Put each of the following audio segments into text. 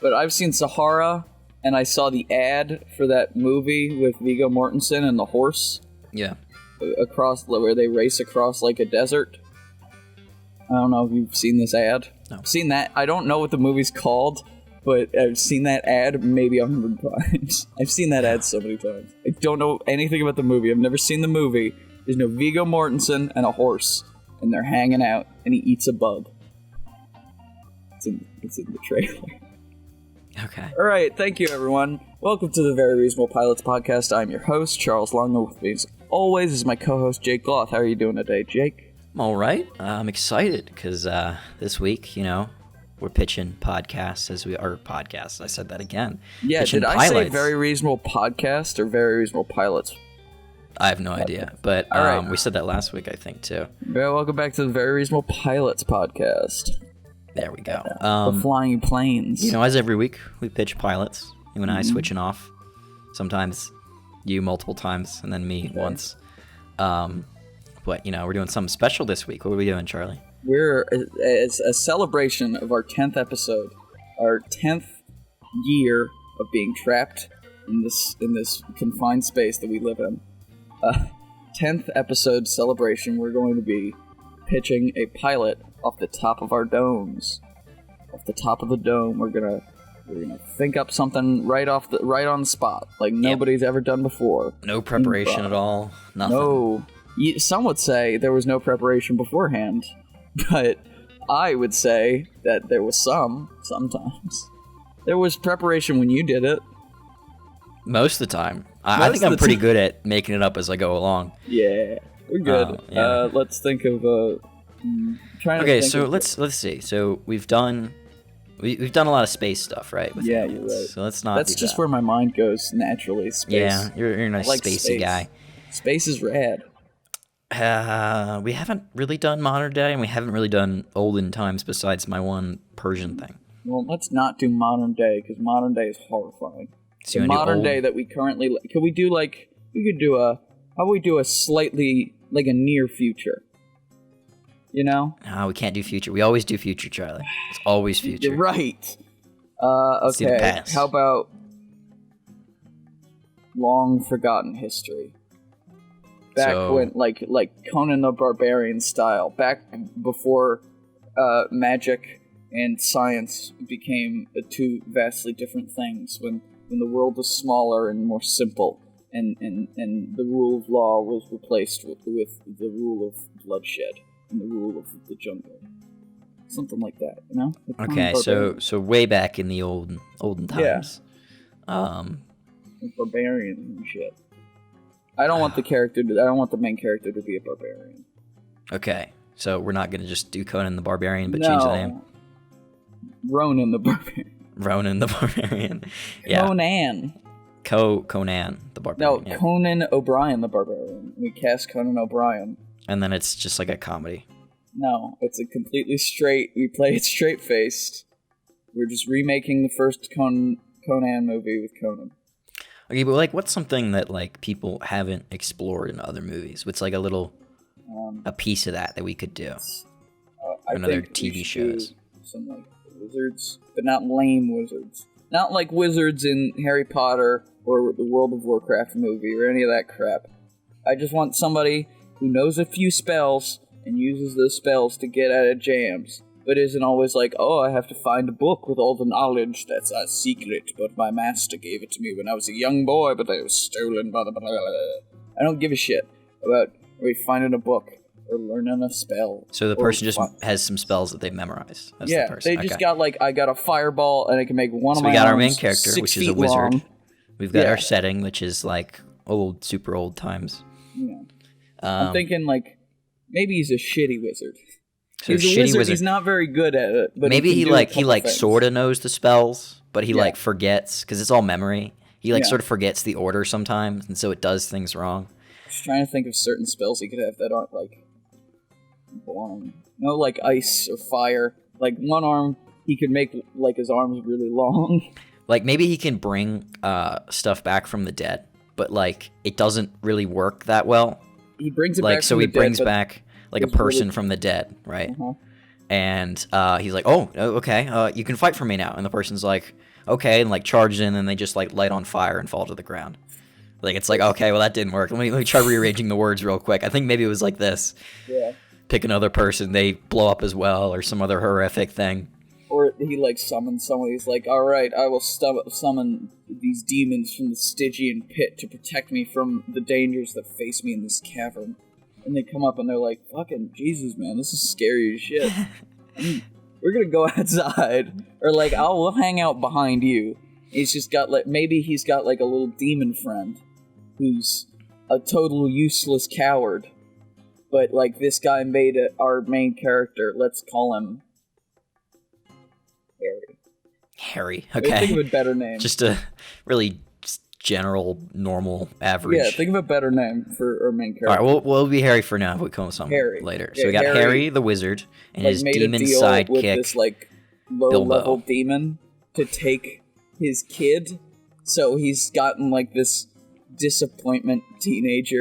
but I've seen Sahara, and I saw the ad for that movie with Viggo Mortensen and the horse. Yeah. Across where they race across like a desert. I don't know if you've seen this ad. No. I've seen that. I don't know what the movie's called, but I've seen that ad maybe 100 times. I've seen that ad so many times. I don't know anything about the movie. I've never seen the movie. There's no Viggo Mortensen and a horse, and they're hanging out, and he eats a bug. It's in the trailer. Okay. All right, thank you, everyone. Welcome to the Very Reasonable Pilots podcast. I'm your host, Charles Longo. With me, as always, is my co-host, Jake Gloth. How are you doing today, Jake? I'm all right. I'm excited because this week, we're pitching podcasts podcasts. I said that again. Yeah, pitching did I pilots. say Very Reasonable Podcast or Very Reasonable Pilots? I have no idea, but all right. We said that last week, I think, too. Very welcome back to the Very Reasonable Pilots podcast. There we go. The flying planes. As every week, we pitch pilots. You and I switching off. Sometimes you multiple times, and then me once. But, we're doing something special this week. What are we doing, Charlie? It's a celebration of our 10th episode, our 10th year of being trapped in this confined space that we live in. 10th episode celebration, we're going to be pitching a pilot off the top of our domes. Off the top of the dome, we're gonna think up something right on the spot, like nobody's ever done before. No preparation at all. Nothing. No. Some would say there was no preparation beforehand, but I would say that there was sometimes. There was preparation when you did it. Most of the time. I think I'm pretty good at making it up as I go along. Yeah, we're good. Let's think of let's see. So we've done a lot of space stuff, right? Yeah, you're right. So let's not. That's just where my mind goes naturally. Space. Yeah, you're a nice spacey guy. Space is rad. We haven't really done modern day, and we haven't really done olden times besides my one Persian thing. Well, let's not do modern day, because modern day is horrifying. So the modern day that we currently... Could we do, how about we do a slightly, like a near future? No, we can't do future. We always do future, Charlie. It's always future. You're right. Okay, how about long forgotten history? Back when, like Conan the Barbarian style, back before magic and science became two vastly different things, when the world was smaller and more simple, and the rule of law was replaced with the rule of bloodshed and the rule of the jungle. Something like that, Okay, so way back in the olden times. Yeah. Barbarian and shit. I don't want the main character to be a barbarian. Okay, so we're not going to just do Conan the Barbarian, but change the name? Ronan the Barbarian. Ronan the Barbarian. Yeah. Conan. Conan the Barbarian. No, Conan O'Brien the Barbarian. We cast Conan O'Brien. And then it's just like a comedy. No, it's a completely straight... We play it straight-faced. We're just remaking the first Conan movie with Conan. Okay, but what's something that people haven't explored in other movies? What's a little a piece of that we could do? In other TV shows. Some wizards, but not lame wizards. Not like wizards in Harry Potter or the World of Warcraft movie or any of that crap. I just want somebody who knows a few spells and uses those spells to get out of jams. But isn't always I have to find a book with all the knowledge that's a secret, but my master gave it to me when I was a young boy, but it was stolen by the... I don't give a shit about finding a book or learning a spell. So the person just has some spells that they've memorized. That's yeah, the person. They just got I got a fireball and I can make one of my we got arms our main character, which is a wizard. Long. We've got our setting, which is super old times. Yeah. I'm thinking maybe he's a shitty wizard. So he's a wizard. He's not very good at it. But maybe he sort of knows the spells, but he forgets because it's all memory. He sort of forgets the order sometimes, and so it does things wrong. Just trying to think of certain spells he could have that aren't belong. No, ice or fire. One arm, he could make his arms really long. Maybe he can bring stuff back from the dead, but it doesn't really work that well. He brings it back. So he brings back a person from the dead, right? and he's like, "Oh, okay, you can fight for me now." And the person's like, "Okay," and like charges in, and they just like light on fire and fall to the ground. Like it's like, okay, well that didn't work. Let me try rearranging the words real quick. I think maybe it was like this. Yeah. Pick another person, they blow up as well, or some other horrific thing. Or he like summons someone. He's like, "All right, I will summon these demons from the Stygian pit to protect me from the dangers that face me in this cavern." And they come up and they're like, "Fucking Jesus, man, this is scary as shit. We're gonna go outside, or like, we'll hang out behind you." He's just got like, maybe he's got like a little demon friend who's a total useless coward, but like this guy made our main character. Let's call him Harry. Okay. Okay. Think of a better name. Just a really general, normal, average. Yeah, think of a better name for our main character. All right, we'll be Harry for now. We'll come with something Harry. later. Yeah, So we got Harry, the wizard and like, his made demon a deal sidekick, with this like low-level demon to take his kid. So he's gotten like this disappointment teenage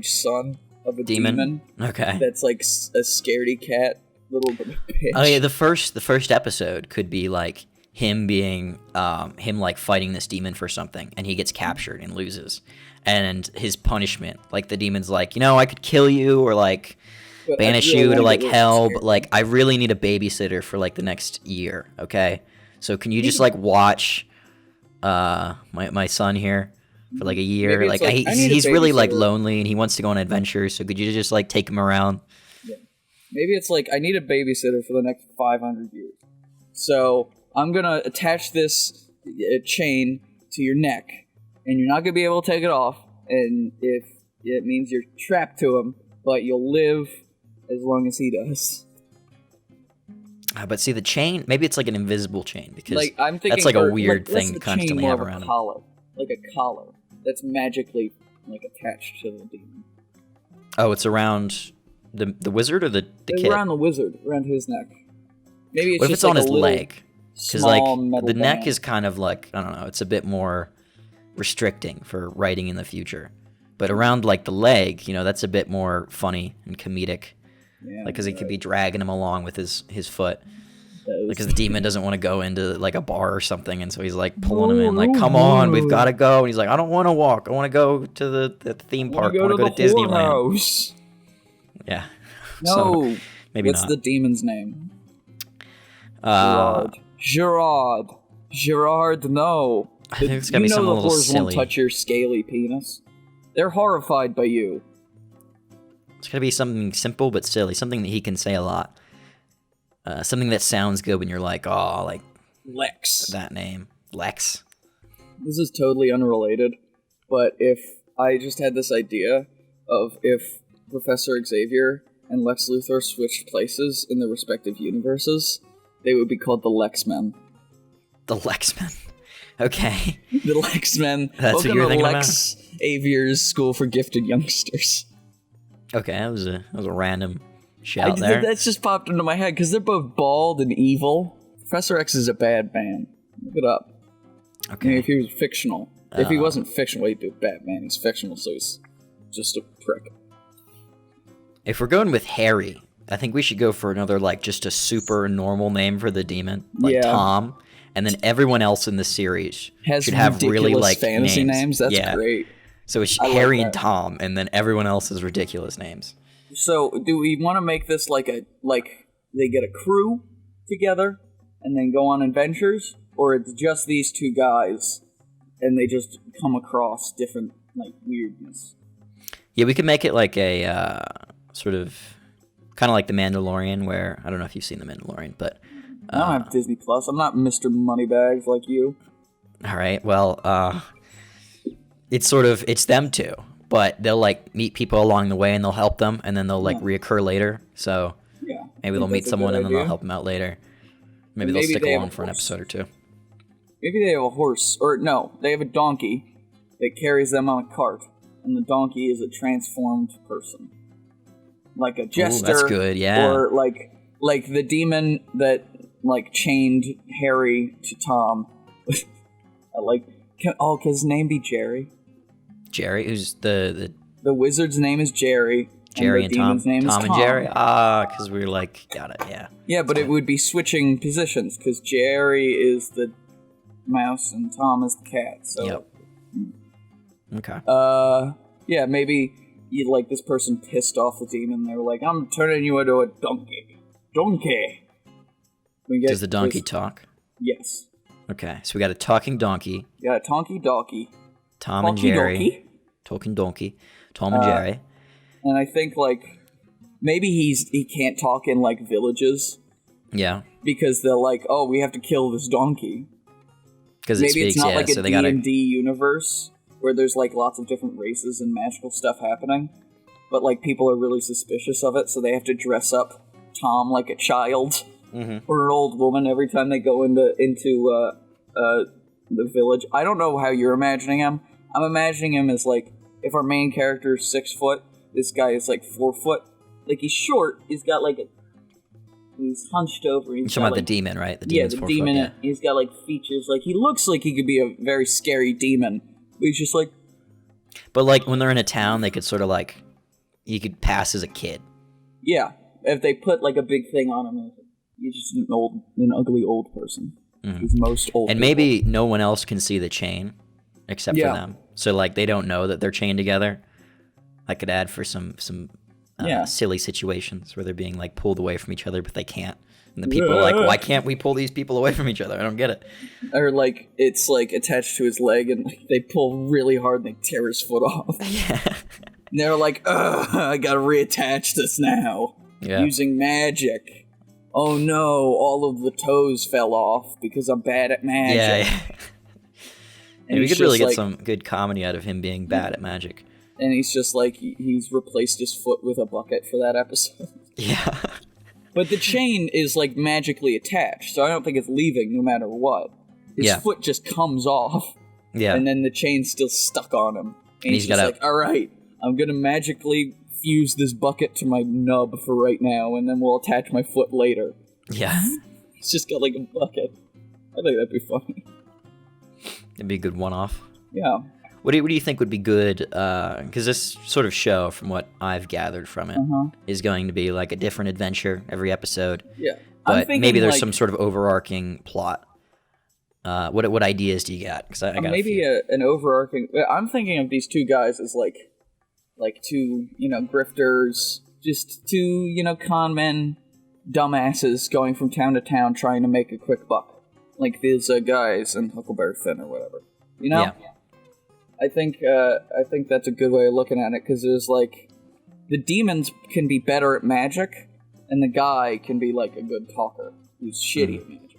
son of a demon. Okay. That's like a scaredy cat little bitch. Oh yeah, the first episode could be like him being him like fighting this demon for something, and he gets captured and loses, and his punishment, like the demon's like, I could kill you or like banish you to like hell, but like I really need a babysitter for like the next year. Okay, so can you just like watch my son here for like a year? Like he's really like lonely and he wants to go on adventures, so could you just like take him around? Yeah. Maybe it's like, I need a babysitter for the next 500 years. So I'm going to attach this chain to your neck, and you're not going to be able to take it off, and if it means you're trapped to him, but you'll live as long as he does. But see, the chain, maybe it's like an invisible chain, because like, I'm thinking that's like a weird thing to constantly have around him. Like a collar that's magically like attached to the demon. Oh, it's around the wizard or the kid? Around the wizard, around his neck. Maybe it's what if just it's on like his leg? Because like the neck band. is kind of like, I don't know, it's a bit more restricting for writing in the future. But around like the leg, that's a bit more funny and comedic. Yeah, like because he could be dragging him along with his foot. Because the demon doesn't want to go into like a bar or something, and so he's like pulling him in, like, "Come on, we've got to go." And he's like, "I don't want to walk. I want to go to the theme park. I want to go to Disneyland." House. Yeah. No. So, maybe What's not. the demon's name? Gerard. Gerard, no. I think it's gonna be something a little silly. Won't touch your scaly penis. They're horrified by you. It's gonna be something simple but silly, something that he can say a lot. Something that sounds good when you're like, oh, like Lex. That name, Lex. This is totally unrelated, but if I just had this idea of if Professor Xavier and Lex Luthor switched places in their respective universes, they would be called the Lex-Men. The Lex-Men. Okay. The Lex-Men. That's Welcome what you're to thinking Lex Avier's School for Gifted Youngsters. Okay, that was a random shout there. That's just popped into my head because they're both bald and evil. Professor X is a bad man. Look it up. Okay. I mean, if he was fictional. If he wasn't fictional, he'd do Batman. He's fictional, so he's just a prick. If we're going with Harry, I think we should go for another, like, just a super normal name for the demon. Like Tom. And then everyone else in the series should have really, like, fantasy names. That's great. So it's Harry and Tom, and then everyone else's ridiculous names. So, do we want to make this like they get a crew together and then go on adventures, or it's just these two guys and they just come across different like weirdness? Yeah, we could make it like a sort of kind of like The Mandalorian, where I don't know if you've seen The Mandalorian, but I don't have Disney Plus. I'm not Mr. Moneybags like you. All right, well, it's them two. But they'll, like, meet people along the way, and they'll help them, and then they'll, like, reoccur later. So maybe they'll meet someone, and then they'll help them out later. Maybe they'll stick along for an episode or two. Maybe they have a horse. Or, no, they have a donkey that carries them on a cart. And the donkey is a transformed person. Like a jester. Ooh, that's good, yeah. Or, like the demon that, like, chained Harry to Tom. Can his name be Jerry? Jerry, who's the wizard's name is Jerry. Jerry the and Tom. demon's name is Tom and Jerry. Because we were like, got it. Yeah. Yeah, but it would be switching positions because Jerry is the mouse and Tom is the cat. So. Yep. Okay. Yeah, maybe you like this person pissed off the demon. They were like, "I'm turning you into a donkey." Donkey. Does the donkey talk? Yes. Okay, so we got a talking donkey. Yeah, Tonky Donkey. Tom and Jerry. Talking donkey. Tom and Jerry. And I think like maybe he can't talk in like villages. Yeah. Because they're like, oh, we have to kill this donkey. Because it maybe speaks, it's not yeah, like a so they gotta... D&D universe where there's like lots of different races and magical stuff happening, but like people are really suspicious of it, so they have to dress up Tom like a child or an old woman every time they go into the village. I don't know how you're imagining him. I'm imagining him as like if our main character is 6 foot, this guy is like 4 foot. Like he's short. He's got like he's hunched over. You're talking about the demon, right? The demon's 4 demon. Foot, yeah. He's got like features. Like he looks like he could be a very scary demon. But he's just like. But like when they're in a town, they could sort of like you could pass as a kid. Yeah, if they put like a big thing on him, he's just an ugly old person. He's most old. And people. maybe no one else can see the chain except for them. So like they don't know that they're chained together. I could add for some silly situations where they're being like pulled away from each other, but they can't. And the people are like, why can't we pull these people away from each other? I don't get it. Or like it's like attached to his leg, and like, they pull really hard and they tear his foot off. Yeah. And they're like, I gotta reattach this now using magic. Oh no, all of the toes fell off because I'm bad at magic. Yeah. And we could really get some good comedy out of him being bad at magic. And he's just like, he's replaced his foot with a bucket for that episode. Yeah. But the chain is like magically attached, so I don't think it's leaving no matter what. His foot just comes off. Yeah. And then the chain's still stuck on him. And he's just like, alright, I'm gonna magically fuse this bucket to my nub for right now, and then we'll attach my foot later. Yeah. He's just got like a bucket. I think that'd be funny. It'd be a good one-off. Yeah. What do you think would be good? Because this sort of show, from what I've gathered from it, is going to be like a different adventure every episode. Yeah. But maybe there's some sort of overarching plot. What ideas do you got? Because I got maybe an overarching. I'm thinking of these two guys as like two grifters, just two con men, dumbasses going from town to town trying to make a quick buck. Like these guys in Huckleberry Finn or whatever. Yeah. I think that's a good way of looking at it, because there's like the demons can be better at magic, and the guy can be like a good talker who's shitty at magic.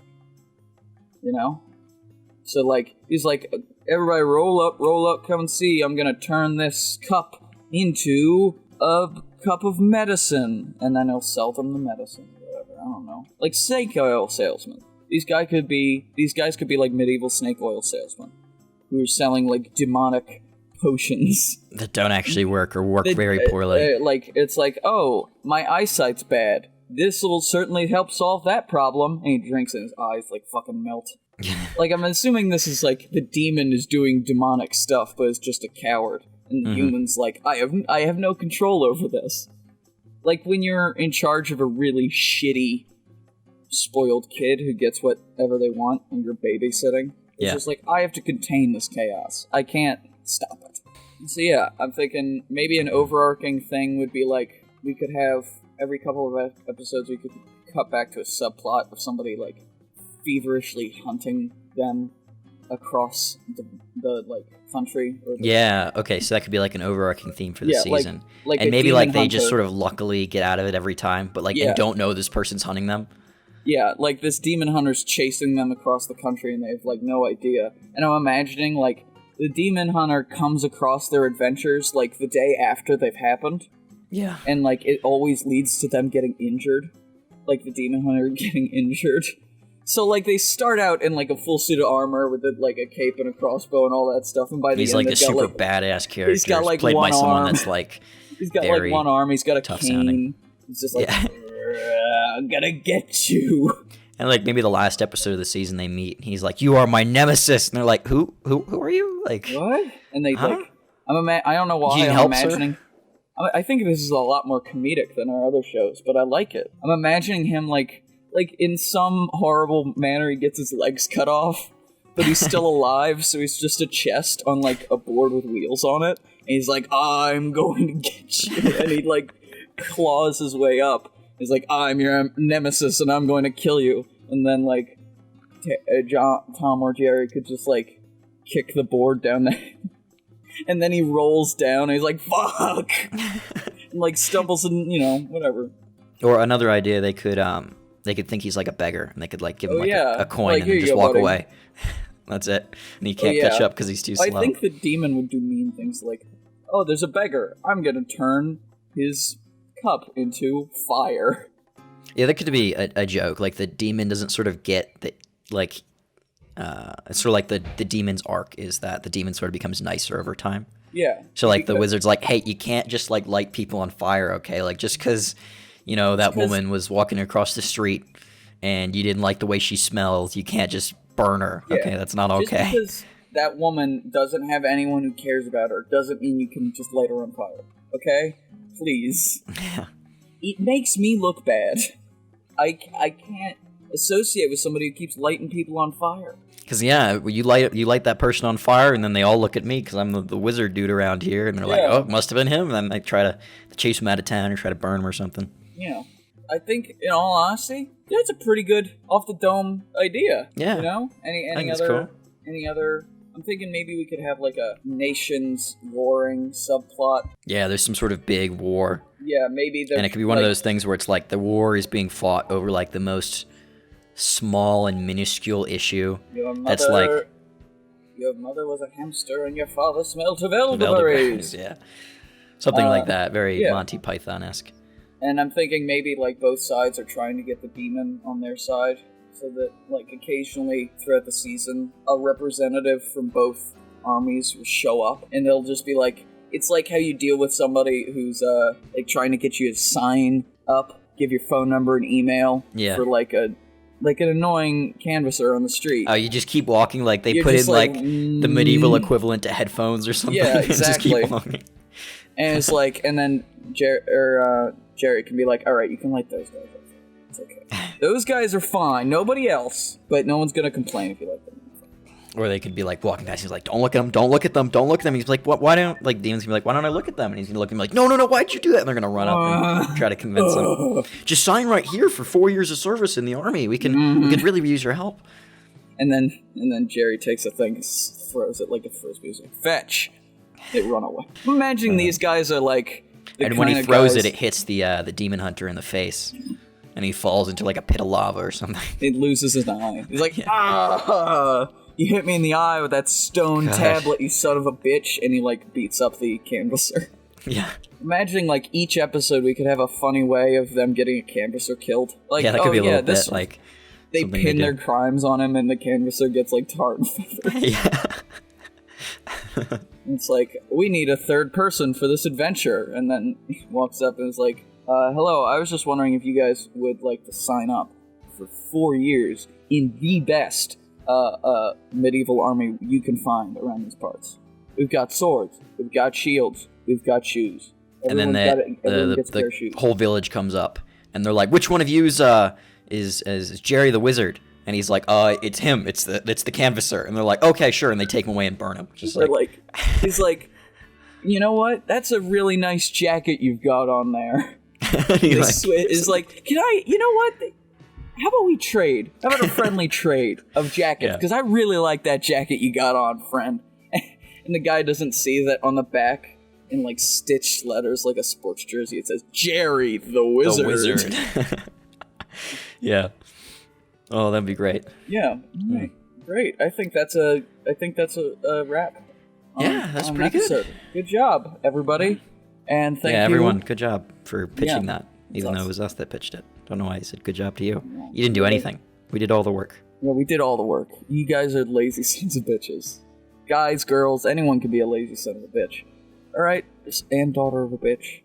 So like he's like, everybody roll up, come and see. I'm gonna turn this cup into a cup of medicine, and then he'll sell them the medicine or whatever. I don't know, like snake oil salesman. These guys could be like medieval snake oil salesmen who are selling like demonic potions that don't actually work or work very poorly. Like it's like, oh, my eyesight's bad. This will certainly help solve that problem. And he drinks and his eyes like fucking melt. Like I'm assuming this is like the demon is doing demonic stuff, but is just a coward, and the human's like, I have no control over this. Like when you're in charge of a really shitty, spoiled kid who gets whatever they want, and you're babysitting. It's just like, I have to contain this chaos. I can't stop it. So yeah, I'm thinking maybe an overarching thing would be like, we could have every couple of episodes we could cut back to a subplot of somebody like feverishly hunting them across the like country. Or okay, so that could be like an overarching theme for the season. Like and maybe like they just sort of luckily get out of it every time, but like they don't know this person's hunting them. Yeah, like this demon hunter's chasing them across the country and they have like no idea. And I'm imagining like the demon hunter comes across their adventures like the day after they've happened. Yeah. And like it always leads to them getting injured. Like the demon hunter getting injured. So like they start out in like a full suit of armor with like a cape and a crossbow and all that stuff, and by the end like a super badass character. He's got like played one by someone arm. that's like he's got like one arm. He's got a cane. Sounding. He's just like, I'm gonna get you. And like maybe the last episode of the season they meet, and he's like, "You are my nemesis," and they're like, "Who are you?" Like what? And they like, I don't know why I'm imagining. I think this is a lot more comedic than our other shows, but I like it. I'm imagining him like in some horrible manner he gets his legs cut off, but he's still alive, so he's just a chest on like a board with wheels on it, and he's like, I'm going to get you, and he like claws his way up. He's like, I'm your nemesis, and I'm going to kill you. And then like Tom or Jerry could just like kick the board down there. And then he rolls down, and he's like, fuck! And, like, stumbles and, whatever. Or another idea, they could think he's like a beggar, and they could, like, give him, a coin and then just walk away. That's it. And he can't catch up because he's too slow. I think the demon would do mean things like, oh, there's a beggar. I'm gonna turn his cup into fire. Yeah, that could be a joke. Like, the demon doesn't sort of get that, like... it's sort of like the demon's arc is that the demon sort of becomes nicer over time. Yeah. So like the wizard's like, hey, you can't just like light people on fire, okay? Like just because, that woman was walking across the street and you didn't like the way she smells, you can't just burn her. Yeah. Okay, that's not okay. Just because that woman doesn't have anyone who cares about her doesn't mean you can just light her on fire. Okay? Please. Yeah. It makes me look bad. I can't associate with somebody who keeps lighting people on fire. Because you light that person on fire, and then they all look at me because I'm the wizard dude around here, and they're like, "Oh, it must have been him." And then they try to chase him out of town or try to burn him or something. Yeah, I think, in all honesty, that's a pretty good off the dome idea. Yeah, any other? I'm thinking maybe we could have like a nations warring subplot. Yeah, there's some sort of big war. Yeah, maybe. And it could be one of those things where it's like the war is being fought over like the most small and minuscule issue. That's like your mother was a hamster and your father smelled of elderberries. Yeah, something like that. Very Monty Python-esque. And I'm thinking maybe like both sides are trying to get the demon on their side, so that like occasionally throughout the season a representative from both armies will show up, and they'll just be like, it's like how you deal with somebody who's like trying to get you to sign up, give your phone number and email for like an annoying canvasser on the street. Oh, you just keep walking, like they put in like the medieval equivalent to headphones or something. Yeah, exactly. Just keep walking. And it's like, and then Jerry can be like, all right, you can light those guys up. It's okay. Those guys are fine. Nobody else, but no one's gonna complain if you light them. Or they could be like walking past. He's like, "Don't look at them! Don't look at them! Don't look at them!" He's like, "What? Why don't like demons?" Can be like, "Why don't I look at them?" And he's gonna look at him like, "No! Why'd you do that?" And they're gonna run up and try to convince him. Just sign right here for 4 years of service in the army. We could really use your help. And then Jerry takes a thing, throws it like a frisbee. He's like, "Fetch!" They run away. I'm imagining these guys are like. And when he throws it hits the demon hunter in the face, and he falls into like a pit of lava or something. It loses his eye. He's like, ah! You hit me in the eye with that stone tablet, you son of a bitch, and he, like, beats up the canvasser. Yeah. Imagining, like, each episode we could have a funny way of them getting a canvasser killed. Like, that could be a little bit, like... They pin their crimes on him, and the canvasser gets, like, tarred and feathered. Yeah. It's like, we need a third person for this adventure. And then he walks up and is like, hello, I was just wondering if you guys would like to sign up for 4 years in the best... medieval army you can find around these parts. We've got swords, we've got shields, we've got shoes. Everyone and then the whole village comes up, and they're like, "Which one of you is Jerry the Wizard?" And he's like, it's him. It's the canvasser." And they're like, "Okay, sure." And they take him away and burn him. Just like he's like, "You know what? That's a really nice jacket you've got on there." He's like, "Can I? You know what? How about we trade? How about a friendly trade of jackets? Because I really like that jacket you got on, friend." And the guy doesn't see that on the back, in like stitched letters, like a sports jersey, it says "Jerry the Wizard." The Wizard. Yeah. Oh, that'd be great. Yeah. Mm. Great. I think that's a wrap. Yeah, that's pretty good. Good job, everybody. And thank you. Yeah, everyone. Good job for pitching that, even though it was us that pitched it. Don't know why I said good job to you. You didn't do anything. We did all the work. Yeah, we did all the work. You guys are lazy sons of bitches. Guys, girls, anyone can be a lazy son of a bitch. Alright? And daughter of a bitch.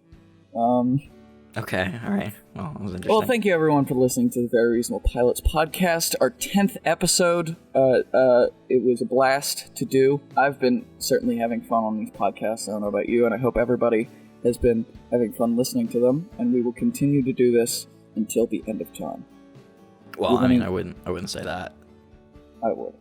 Okay, alright. Well, that was interesting. Well, thank you everyone for listening to the Very Reasonable Pilots podcast. Our 10th episode. It was a blast to do. I've been certainly having fun on these podcasts. I don't know about you, and I hope everybody has been having fun listening to them, and we will continue to do this until the end of time. Well, I mean, I wouldn't say that. I would.